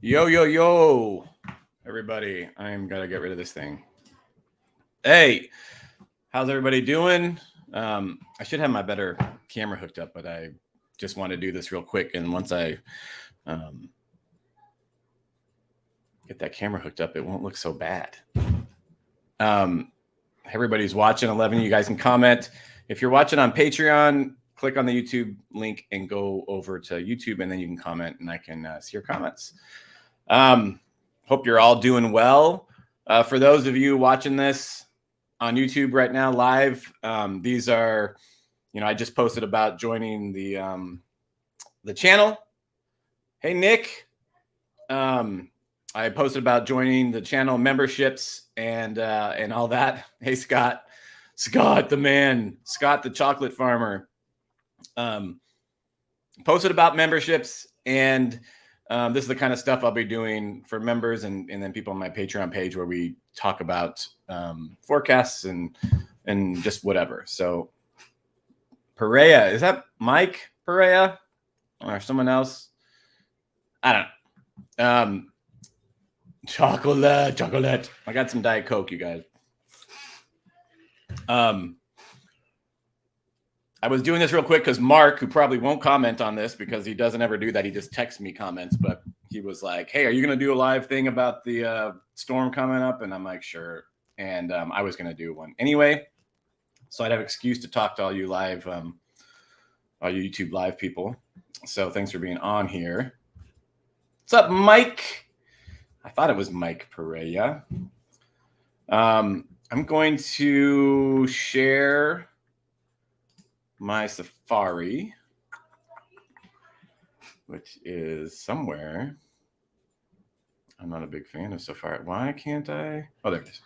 Yo, yo, yo, everybody. I'm going to get rid of this thing. Hey, how's everybody doing? I should have my better camera hooked up, but I just want to do this real quick. And once I um, get that camera hooked up, it won't look so bad. Um, Everybody's watching. 11, you guys can comment. If you're watching on Patreon, click on the YouTube link and go over to YouTube, and then you can comment, and I can see your comments. Hope you're all doing well. For those of you watching this on YouTube right now live, these are, I just posted about joining the channel. Hey, Nick. I posted about joining the channel memberships and all that. Hey, Scott the man, Scott the chocolate farmer. Posted about memberships, and this is the kind of stuff I'll be doing for members and then people on my Patreon page where we talk about forecasts and just whatever. So Perea, is that Mike Perea or someone else? I don't know. Chocolate. I got some Diet Coke, you guys. I was doing this real quick because Mark, who probably won't comment on this because he doesn't ever do that, he just texts me comments, but he was like, hey, are you going to do a live thing about the storm coming up? And I'm like, sure. And I was going to do one anyway. So I'd have an excuse to talk to all you live, all you YouTube live people. So thanks for being on here. What's up, Mike? I thought it was Mike Perea. I'm going to share my Safari, which is somewhere. I'm not a big fan of Safari. Why can't I? Oh, there it is.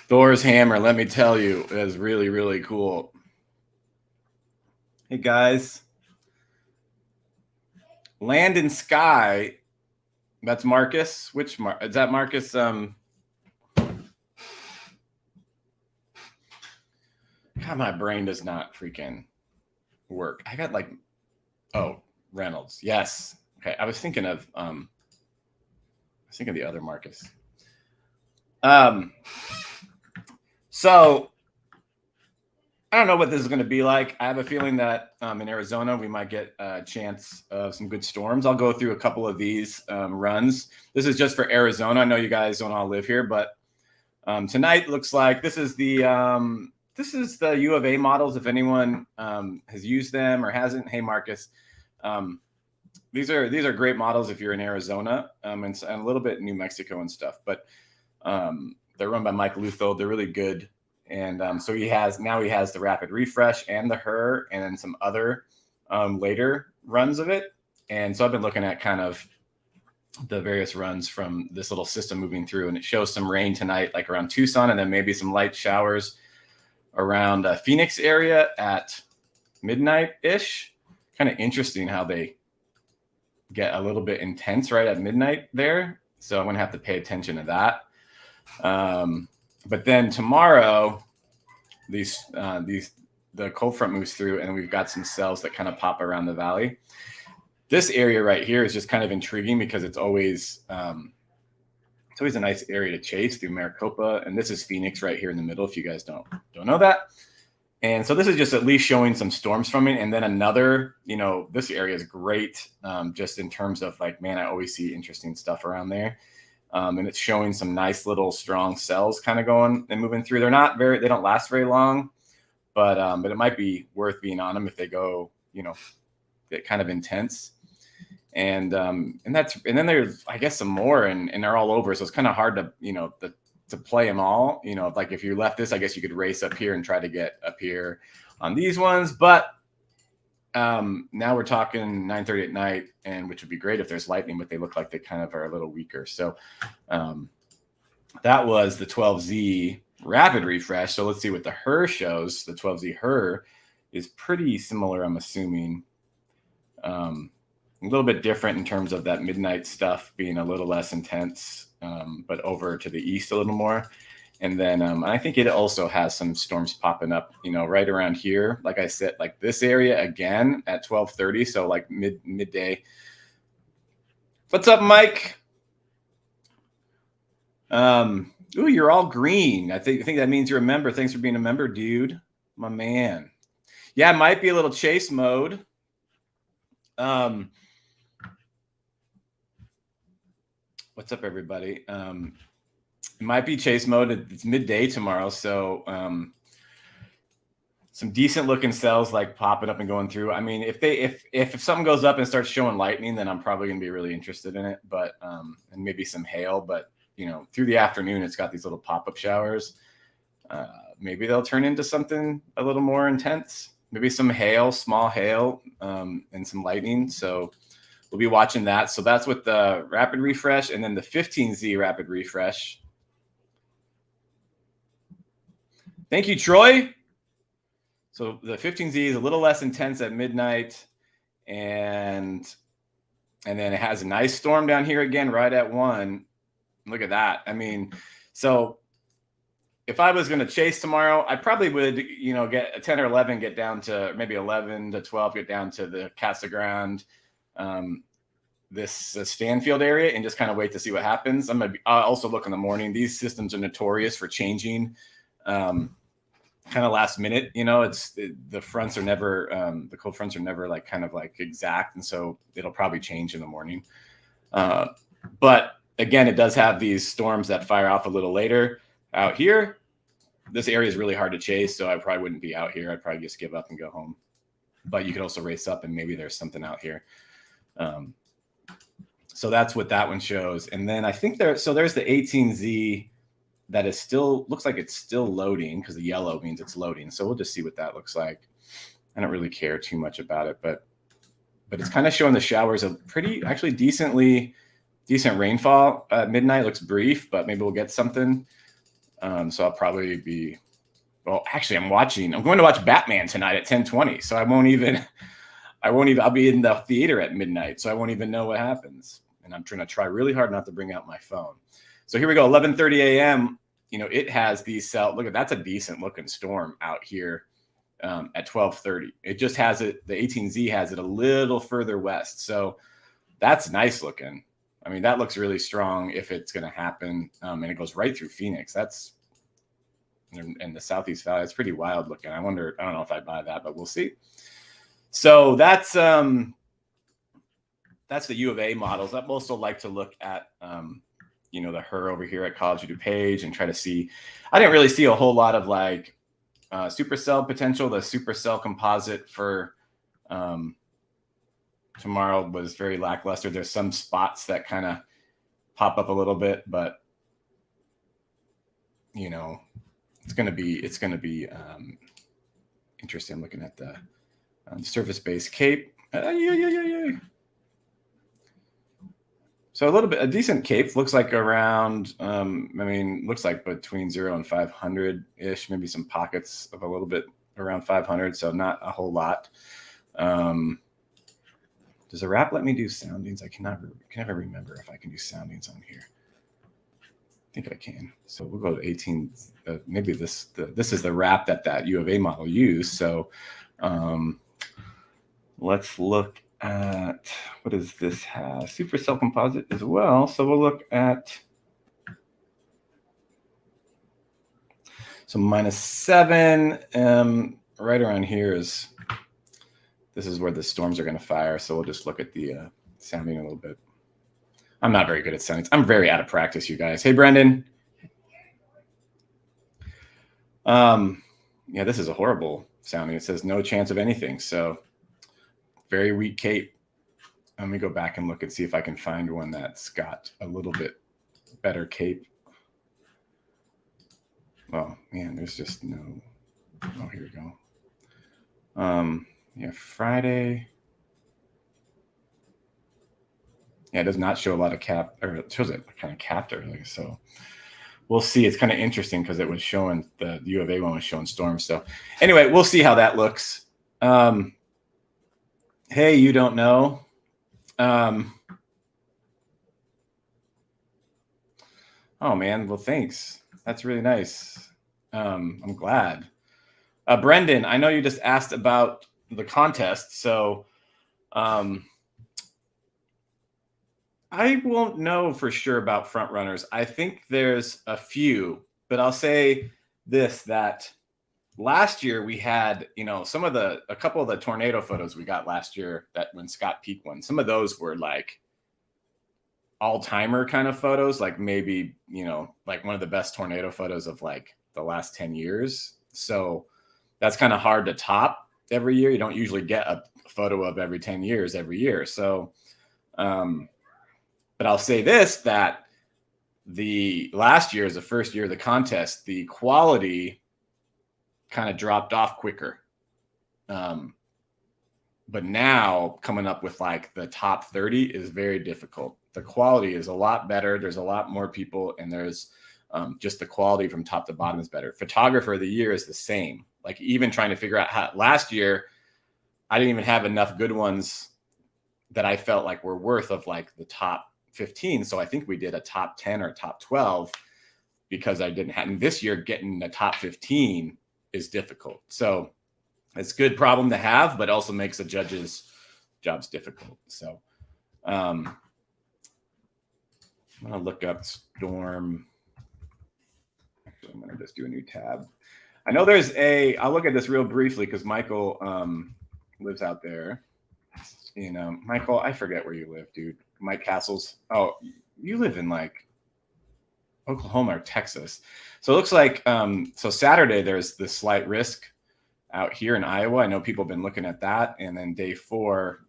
Thor's hammer, let me tell you, is really, really cool. Hey, guys. Land and Sky. That's Marcus. Which is that Marcus? God, my brain does not freaking work. I got Reynolds. Yes. Okay. I was thinking of the other Marcus. So I don't know what this is going to be like. I have a feeling that in Arizona, we might get a chance of some good storms. I'll go through a couple of these runs. This is just for Arizona. I know you guys don't all live here, but tonight looks like this is the U of A models. If anyone has used them or hasn't, hey, Marcus. These are great models if you're in Arizona and a little bit in New Mexico and stuff. But they're run by Mike Lutho. They're really good. And so he has the rapid refresh and the HER and then some other later runs of it. And so I've been looking at kind of the various runs from this little system moving through, and it shows some rain tonight, like around Tucson, and then maybe some light showers around Phoenix area at midnight-ish. Kind of interesting how they get a little bit intense right at midnight there. So I'm going to have to pay attention to that. But then tomorrow, the cold front moves through, and we've got some cells that kind of pop around the valley. This area right here is just kind of intriguing because it's always a nice area to chase through Maricopa, and this is Phoenix right here in the middle. If you guys don't know that, and so this is just at least showing some storms from it, and then another. This area is great, just in terms of like, man, I always see interesting stuff around there. And it's showing some nice little strong cells kind of going and moving through. They don't last very long, but it might be worth being on them if they go, get kind of intense. And then there's, I guess, some more and they're all over. So it's kind of hard to play them all. Like if you left this, I guess you could race up here and try to get up here on these ones. But now we're talking 9:30 at night, and which would be great if there's lightning, but they look like they kind of are a little weaker. So that was the 12Z rapid refresh. So let's see what the HER shows. The 12Z HER is pretty similar, I'm assuming. A little bit different in terms of that midnight stuff being a little less intense, but over to the east a little more. And then I think it also has some storms popping up, right around here. Like I said, like this area again at 12:30. So like midday. What's up, Mike? Ooh, you're all green. I think that means you're a member. Thanks for being a member, dude. My man. Yeah, it might be a little chase mode. What's up, everybody? It might be chase mode. It's midday tomorrow, so some decent looking cells like popping up and going through. I mean, if something goes up and starts showing lightning, then I'm probably gonna be really interested in it. But and maybe some hail. But through the afternoon, it's got these little pop-up showers. Maybe they'll turn into something a little more intense. Maybe some hail, small hail, and some lightning. So we'll be watching that. So that's with the rapid refresh, and then the 15Z rapid refresh. Thank you, Troy. So the 15Z is a little less intense at midnight, and then it has a nice storm down here again right at 1. Look at that. I mean, so if I was going to chase tomorrow, I probably would, get a 10 or 11, get down to maybe 11 to 12, get down to the Casa Grande, this Stanfield area, and just kind of wait to see what happens. I'll also look in the morning. These systems are notorious for changing kind of last minute. The fronts are never, the cold fronts are never like kind of like exact. And so it'll probably change in the morning. But again, it does have these storms that fire off a little later out here. This area is really hard to chase, so I probably wouldn't be out here. I'd probably just give up and go home. But you could also race up and maybe there's something out here. So that's what that one shows. And then I think there's the 18Z that is still, looks like it's still loading, because the yellow means it's loading. So we'll just see what that looks like. I don't really care too much about it, but it's kind of showing the showers of actually decent rainfall at midnight. Looks brief, but maybe we'll get something. So I'll probably be, actually I'm going to watch Batman tonight at 10:20. So I'll be in the theater at midnight. So I won't even know what happens. And I'm trying to try really hard not to bring out my phone. So here we go, 11:30 a.m. It has these cells. Look at, that's a decent looking storm out here at 12:30. It just has it. The 18Z has it a little further west. So that's nice looking. I mean, that looks really strong if it's going to happen. And it goes right through Phoenix. That's in the Southeast Valley. It's pretty wild looking. I don't know if I buy that, but we'll see. So that's the U of A models. I'd also like to look at, the HER over here at College of DuPage and try to see. I didn't really see a whole lot of like supercell potential. The supercell composite for tomorrow was very lackluster. There's some spots that kind of pop up a little bit, but it's going to be interesting. I'm looking at the surface-based cape. So a decent cape looks like around, looks like between 0 and 500 ish, maybe some pockets of a little bit around 500. So not a whole lot. Does the wrap let me do soundings? I can never remember if I can do soundings on here. I think I can. So we'll go to 18. Maybe this is the wrap that U of A model used. So let's look at, what does this have? Supercell composite as well. So we'll look at, so -7, right around here this is where the storms are going to fire. So we'll just look at the sounding a little bit. I'm not very good at soundings. I'm very out of practice, you guys. Hey, Brendan. Yeah, this is a horrible sounding. It says no chance of anything. So very weak cape. Let me go back and look and see if I can find one that's got a little bit better cape. Oh man, there's just no. Oh, here we go. Yeah, Friday. Yeah, it does not show a lot of cap, or it shows it kind of capped early. So we'll see. It's kind of interesting because it was showing, the U of A one was showing storms. So anyway, we'll see how that looks. Hey, you don't know. Oh man, well, thanks. That's really nice. I'm glad. Brendan, I know you just asked about the contest, so I won't know for sure about front runners. I think there's a few, but I'll say this, that last year we had, a couple of the tornado photos we got last year, that when Scott Peak won, some of those were like all-timer kind of photos, like maybe, like one of the best tornado photos of like the last 10 years. So that's kind of hard to top every year. You don't usually get a photo of every 10 years every year. So, but I'll say this, that the last year is the first year of the contest, the quality kind of dropped off quicker. But now coming up with like the top 30 is very difficult. The quality is a lot better. There's a lot more people, and there's just the quality from top to bottom is better. Photographer of the year is the same. Like even trying to figure out how, last year, I didn't even have enough good ones that I felt like were worth of like the top 15. So I think we did a top 10 or top 12 because I didn't have, and this year getting the top 15 is difficult. So it's a good problem to have, but also makes the judges' jobs difficult. So I'm going to look up Storm. Actually, I'm going to just do a new tab. I know there's I'll look at this real briefly because Michael lives out there. Michael, I forget where you live, dude. Mike Castles. Oh, you live in like Oklahoma or Texas. So it looks like, so Saturday there's this slight risk out here in Iowa. I know people have been looking at that. And then day 4,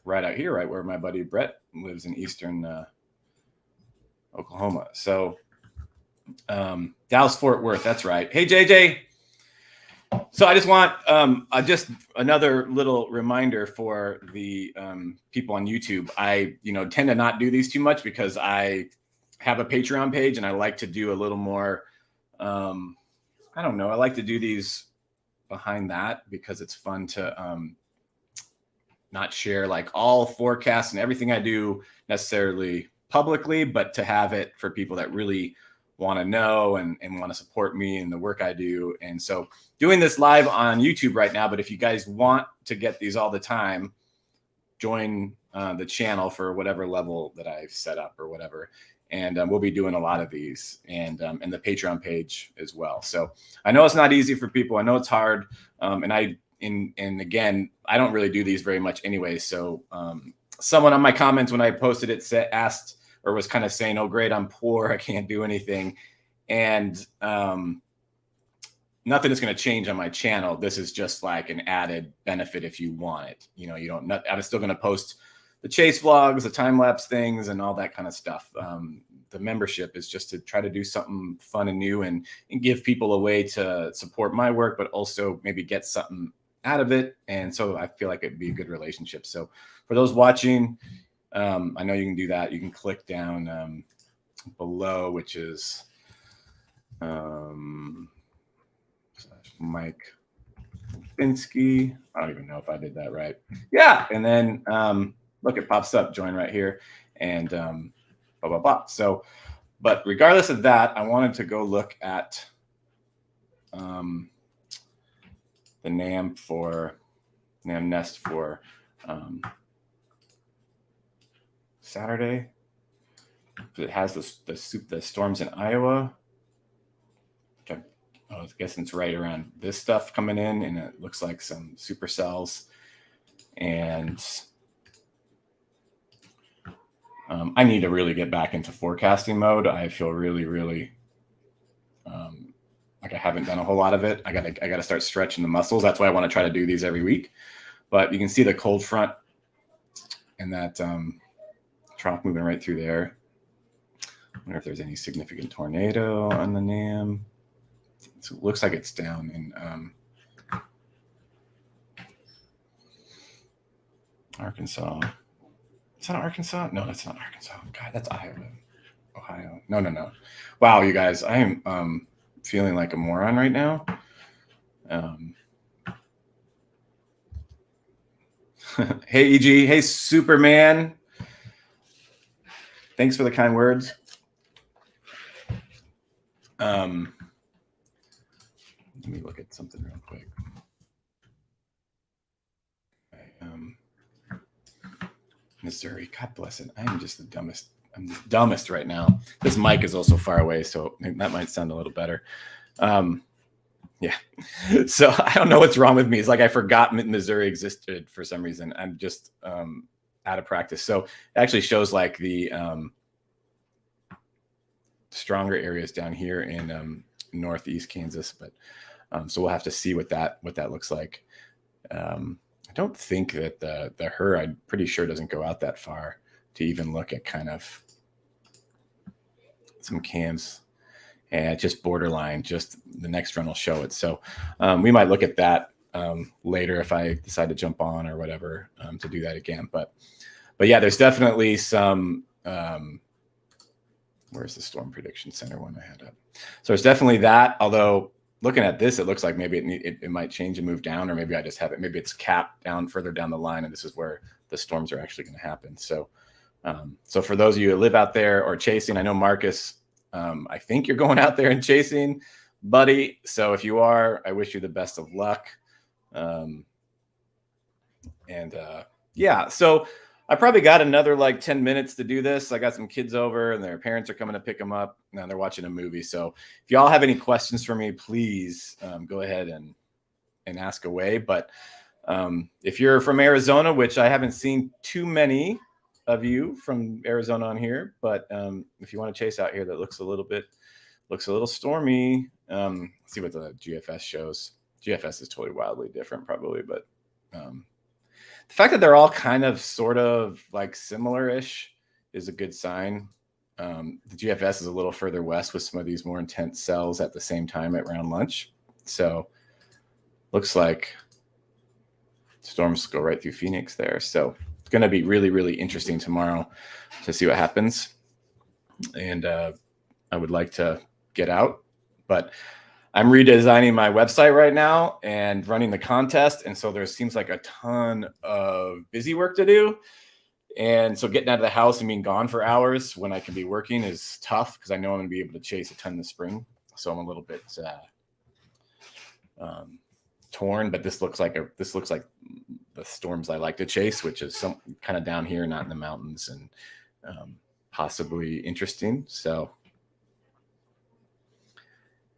right out here, right where my buddy Brett lives in eastern Oklahoma. So Dallas Fort Worth, that's right. Hey, JJ. So I just want just another little reminder for the people on YouTube. I tend to not do these too much because I have a Patreon page and I like to do a little more. I don't know. I like to do these behind that because it's fun to not share like all forecasts and everything I do necessarily publicly, but to have it for people that really want to know and want to support me and the work I do. And so doing this live on YouTube right now, but if you guys want to get these all the time, join the channel for whatever level that I've set up or whatever. And we'll be doing a lot of these, and the Patreon page as well. So I know it's not easy for people. I know it's hard. And again, I don't really do these very much anyway. So someone on my comments when I posted it asked, or was kind of saying, "Oh, great, I'm poor, I can't do anything." And nothing is going to change on my channel. This is just like an added benefit if you want it. I'm still going to post the chase vlogs, the time-lapse things, and all that kind of stuff. The membership is just to try to do something fun and new and give people a way to support my work, but also maybe get something out of it. And so I feel like it'd be a good relationship. So for those watching, I know you can do that. You can click down below, which is Mike Binsky. I don't even know if I did that right. Yeah. And then look, it pops up, join right here, and blah, blah, blah. So, but regardless of that, I wanted to go look at the NAM nest for Saturday. It has the storms in Iowa. Okay. Oh, I guess it's right around this stuff coming in, and it looks like some supercells. And I need to really get back into forecasting mode. I feel really, really like I haven't done a whole lot of it. I gotta start stretching the muscles. That's why I want to try to do these every week. But you can see the cold front and that trough moving right through there. I wonder if there's any significant tornado on the NAM. It looks like it's down in Arkansas. Is that Arkansas? No, that's not Arkansas. God, that's Iowa. Ohio. No. Wow, you guys, I am feeling like a moron right now. Hey, EG. Hey, Superman. Thanks for the kind words. Let me look at something real quick. Missouri, God bless it. I am just the dumbest. I'm the dumbest right now. This mic is also far away, so that might sound a little better. Yeah. So I don't know what's wrong with me. It's like I forgot Missouri existed for some reason. I'm just out of practice. So it actually shows like the stronger areas down here in northeast Kansas, but so we'll have to see what that looks like. I don't think that the HER, I'm pretty sure, doesn't go out that far to even look at kind of some cams. And just borderline, just the next run will show it. So we might look at that later if I decide to jump on or whatever to do that again. But yeah, there's definitely some. Where's the Storm Prediction Center one I had up? So there's definitely that. Although looking at this, it looks like maybe it might change and move down, or maybe I just have it. Maybe it's capped down further down the line, and this is where the storms are actually going to happen. So, so for those of you who live out there or chasing, I know Marcus. I think you're going out there and chasing, buddy. So if you are, I wish you the best of luck. Yeah, so I probably got another like 10 minutes to do this. I got some kids over and their parents are coming to pick them up. Now they're watching a movie. So if y'all have any questions for me, please go ahead and ask away. But if you're from Arizona, which I haven't seen too many of you from Arizona on here, but if you want to chase out here, that looks a little stormy. Let's see what the GFS shows. GFS is totally wildly different probably, but the fact that they're all kind of sort of like similar-ish is a good sign. The GFS is a little further west with some of these more intense cells at the same time at around lunch. So looks like storms go right through Phoenix there. So it's going to be really, really interesting tomorrow to see what happens. And I would like to get out, but I'm redesigning my website right now and running the contest. And so there seems like a ton of busy work to do. And so getting out of the house and being gone for hours when I can be working is tough because I know I'm going to be able to chase a ton in the spring. So I'm a little bit torn, but this looks like the storms I like to chase, which is some kind of down here, not in the mountains, and possibly interesting. So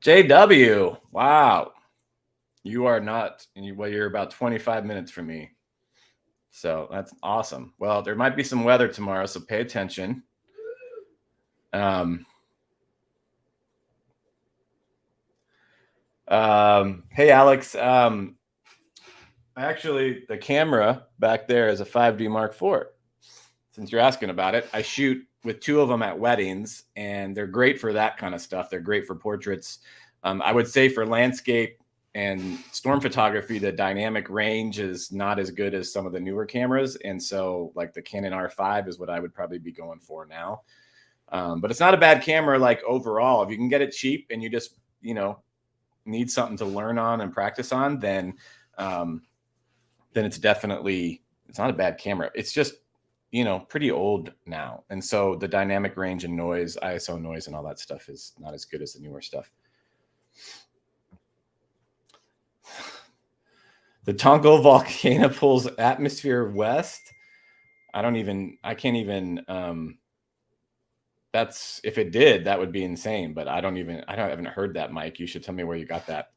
JW, wow, you are not, well, you're about 25 minutes from me. So that's awesome. Well, there might be some weather tomorrow, so pay attention. Hey, Alex, actually, the camera back there is a 5D Mark IV. Since you're asking about it, I shoot with two of them at weddings, and they're great for that kind of stuff. They're great for portraits. I would say for landscape and storm photography, the dynamic range is not as good as some of the newer cameras. And so like the Canon R5 is what I would probably be going for now. But it's not a bad camera, like overall. If you can get it cheap and you just, need something to learn on and practice on, then it's not a bad camera. It's just, pretty old now. And so the dynamic range and noise, ISO noise and all that stuff is not as good as the newer stuff. The Tonko volcano pulls atmosphere west. I can't even, that's, if it did, that would be insane, but I haven't heard that, Mike. You should tell me where you got that.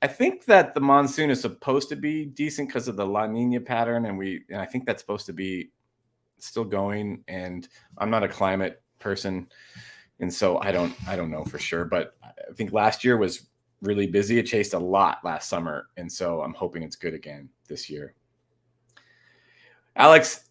I think that the monsoon is supposed to be decent because of the La Nina pattern. And I think that's supposed to be still going, and I'm not a climate person. And so I don't know for sure, but I think last year was really busy. It chased a lot last summer. And so I'm hoping it's good again this year. Alex,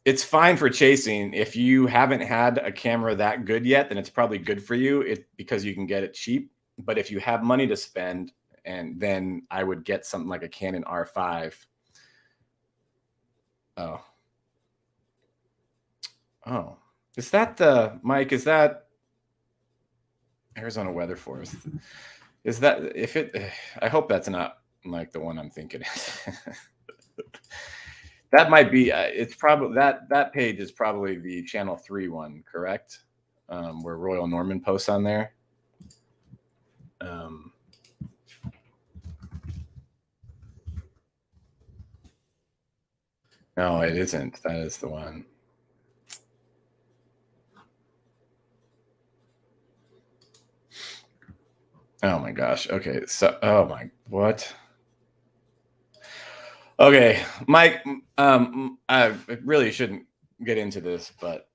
it's fine for chasing. If you haven't had a camera that good yet, then it's probably good for you because you can get it cheap. But if you have money to spend, and then I would get something like a Canon R5. Oh, is that Mike? Is that Arizona Weather Force? Is that I hope that's not like the one I'm thinking. That might be. It's probably that page is probably the Channel 3 one, correct? Where Royal Norman posts on there. No, it isn't. That is the one. Oh my gosh. Okay. So, oh my, what? Okay, Mike. I really shouldn't get into this, but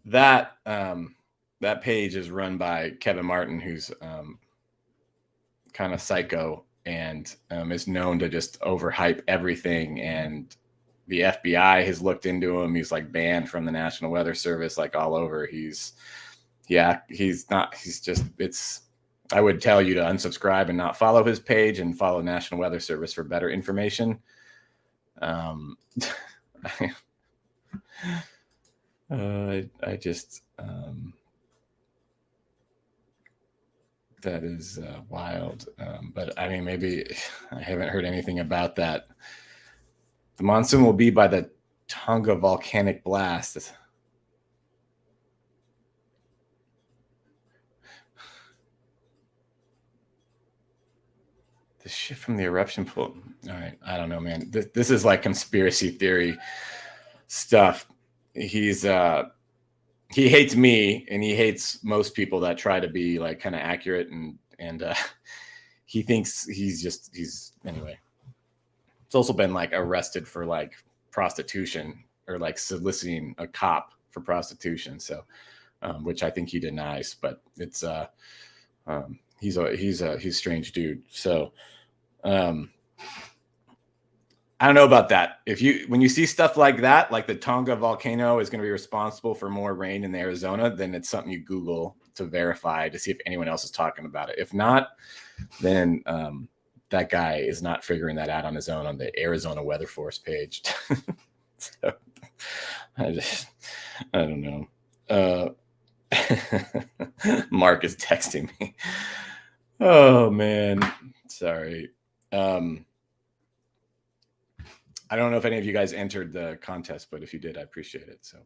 that that page is run by Kevin Martin, who's kind of psycho and is known to just overhype everything. And the FBI has looked into him. He's like banned from the National Weather Service, like all over. He's not. He's just. It's. I would tell you to unsubscribe and not follow his page and follow National Weather Service for better information. I just that is wild. But I mean, maybe I haven't heard anything about that. The monsoon will be by the Tonga volcanic blast. The shift from the eruption pool. All right, I don't know, man. This is like conspiracy theory stuff. He hates me and he hates most people that try to be like kind of accurate and he thinks he's anyway. It's also been like arrested for like prostitution or like soliciting a cop for prostitution. So, which I think he denies, but it's he's a strange dude. So, I don't know about that. When you see stuff like that, like the Tonga volcano is going to be responsible for more rain in Arizona, then it's something you Google to verify to see if anyone else is talking about it. If not, then that guy is not figuring that out on his own on the Arizona Weather Force page. So, I don't know. Mark is texting me. Oh man, sorry. I don't know if any of you guys entered the contest, but if you did, I appreciate it. So,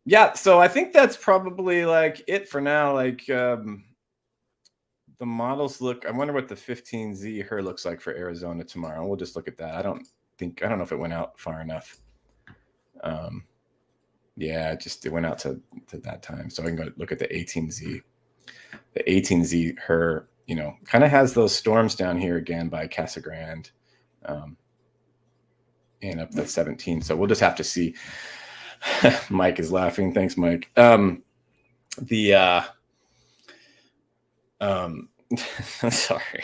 yeah. So I think that's probably like it for now. Like the models look. I wonder what the 15Z HER looks like for Arizona tomorrow. We'll just look at that. I don't know if it went out far enough. Yeah, it went out to that time. So I can go look at the 18Z. The 18Z HER, kind of has those storms down here again by Casa Grande. And up to 17. So we'll just have to see. Mike is laughing. Thanks, Mike. Sorry.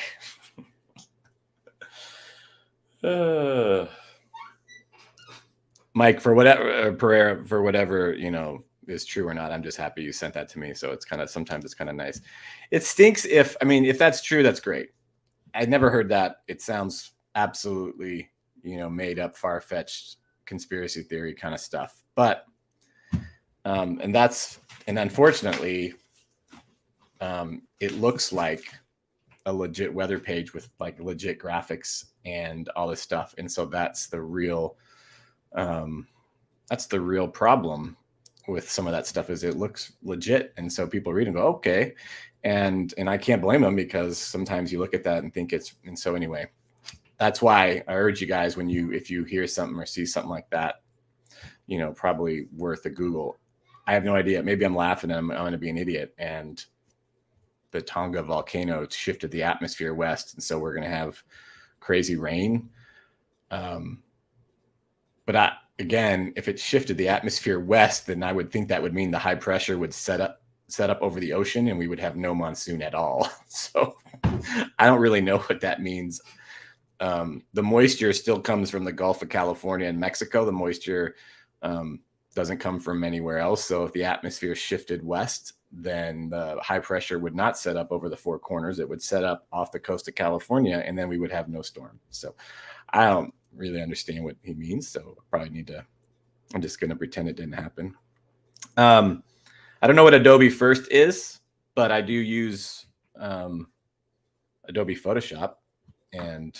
Mike, for whatever Pereira, for whatever is true or not, I'm just happy you sent that to me. So it's sometimes it's kind of nice. It stinks if that's true, that's great. I'd never heard that. It sounds absolutely made up, far-fetched conspiracy theory kind of stuff. But and unfortunately, it looks like a legit weather page with like legit graphics and all this stuff. And so that's the real problem with some of that stuff is it looks legit. And so people read and go, okay. And I can't blame them because sometimes you look at that and think and so anyway, that's why I urge you guys if you hear something or see something like that, probably worth a Google. I have no idea. Maybe I'm laughing and I'm going to be an idiot. And the Tonga volcano shifted the atmosphere west. And so we're going to have crazy rain. But again, if it shifted the atmosphere west, then I would think that would mean the high pressure would set up over the ocean and we would have no monsoon at all. So I don't really know what that means. The moisture still comes from the Gulf of California and Mexico. The moisture doesn't come from anywhere else. So if the atmosphere shifted west, then the high pressure would not set up over the four corners. It would set up off the coast of California, and then we would have no storm. So I don't really understand what he means. So I'm just going to pretend it didn't happen. I don't know what Adobe First is, but I do use Adobe Photoshop and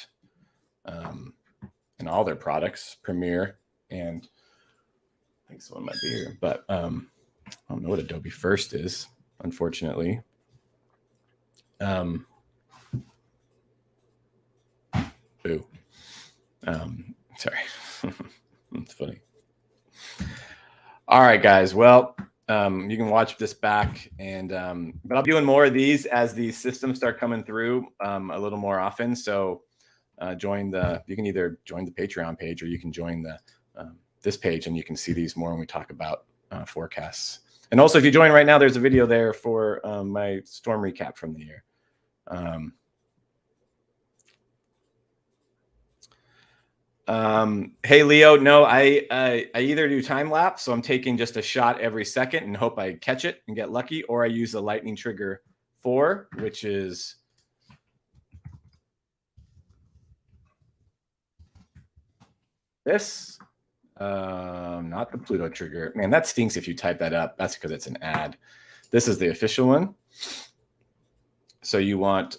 all their products, Premiere, and I think someone might be here, but I don't know what Adobe First is, unfortunately. Boo. Sorry. That's funny. All right, guys. Well, you can watch this back, and but I'll be doing more of these as these systems start coming through a little more often. So you can either join the Patreon page, or you can join the this page, and you can see these more when we talk about forecasts. And also, if you join right now, there's a video there for my storm recap from the year. Hey, Leo, no, I either do time lapse, so I'm taking just a shot every second and hope I catch it and get lucky, or I use the lightning trigger 4, which is this. Not the Pluto trigger. Man, that stinks if you type that up. That's because it's an ad. This is the official one. So you want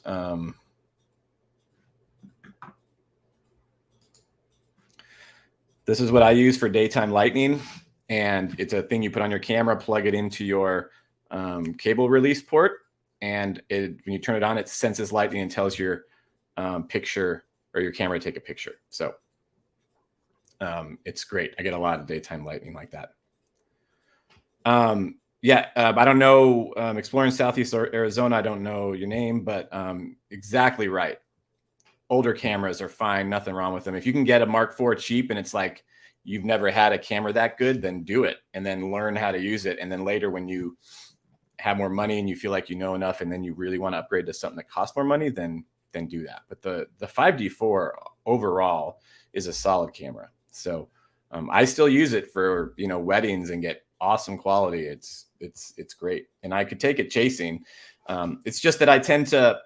this is what I use for daytime lightning, and it's a thing you put on your camera, plug it into your cable release port, and when you turn it on, it senses lightning and tells your picture or your camera to take a picture. So it's great. I get a lot of daytime lightning like that. I don't know, exploring Southeast Arizona, I don't know your name, but exactly right. Older cameras are fine, nothing wrong with them. If you can get a Mark IV cheap and it's like you've never had a camera that good, then do it and then learn how to use it. And then later, when you have more money and you feel like you know enough, and then you really want to upgrade to something that costs more money, then do that. But the 5D4 overall is a solid camera. So I still use it for weddings and get awesome quality. It's great, and I could take it chasing. It's just that I tend to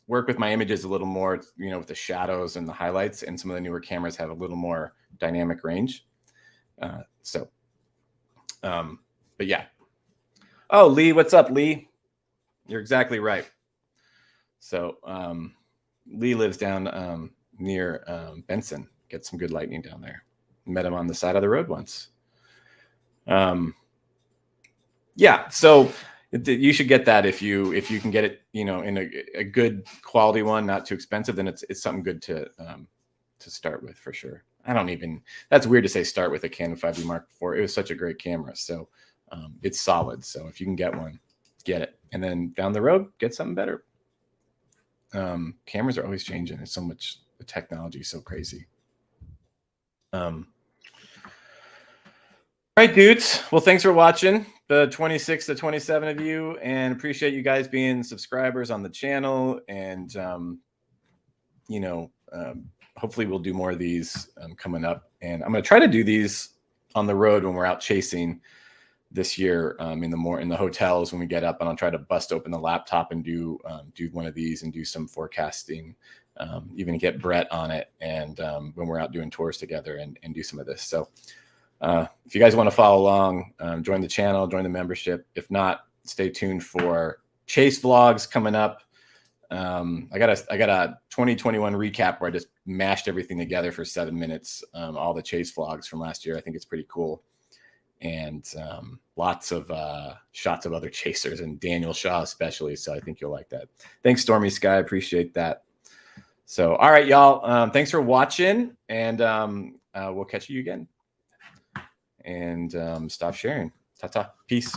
work with my images a little more, with the shadows and the highlights, and some of the newer cameras have a little more dynamic range. But yeah. Oh, Lee, what's up, Lee? You're exactly right. So Lee lives down near Benson. Get some good lightning down there. Met him on the side of the road once. Yeah, so you should get that if you can get it, in a good quality one, not too expensive. Then it's something good to start with for sure. That's weird to say start with a Canon 5D Mark IV. It was such a great camera, so it's solid. So if you can get one, get it, and then down the road get something better. Cameras are always changing. It's so much, the technology is so crazy. All right, dudes. Well, thanks for watching, the 26 to 27 of you, and appreciate you guys being subscribers on the channel. And hopefully we'll do more of these coming up. And I'm going to try to do these on the road when we're out chasing this year, in the hotels when we get up, and I'll try to bust open the laptop and do one of these and do some forecasting, even get Brett on it, and when we're out doing tours together, and do some of this. So if you guys want to follow along, join the channel, join the membership. If not, stay tuned for chase vlogs coming up. I got a 2021 recap where I just mashed everything together for 7 minutes, all the chase vlogs from last year. I think it's pretty cool. And lots of shots of other chasers, and Daniel Shaw especially. So I think you'll like that. Thanks, Stormy Sky. Appreciate that. So, all right, y'all. Thanks for watching, and we'll catch you again. And stop sharing. Ta-ta. Peace.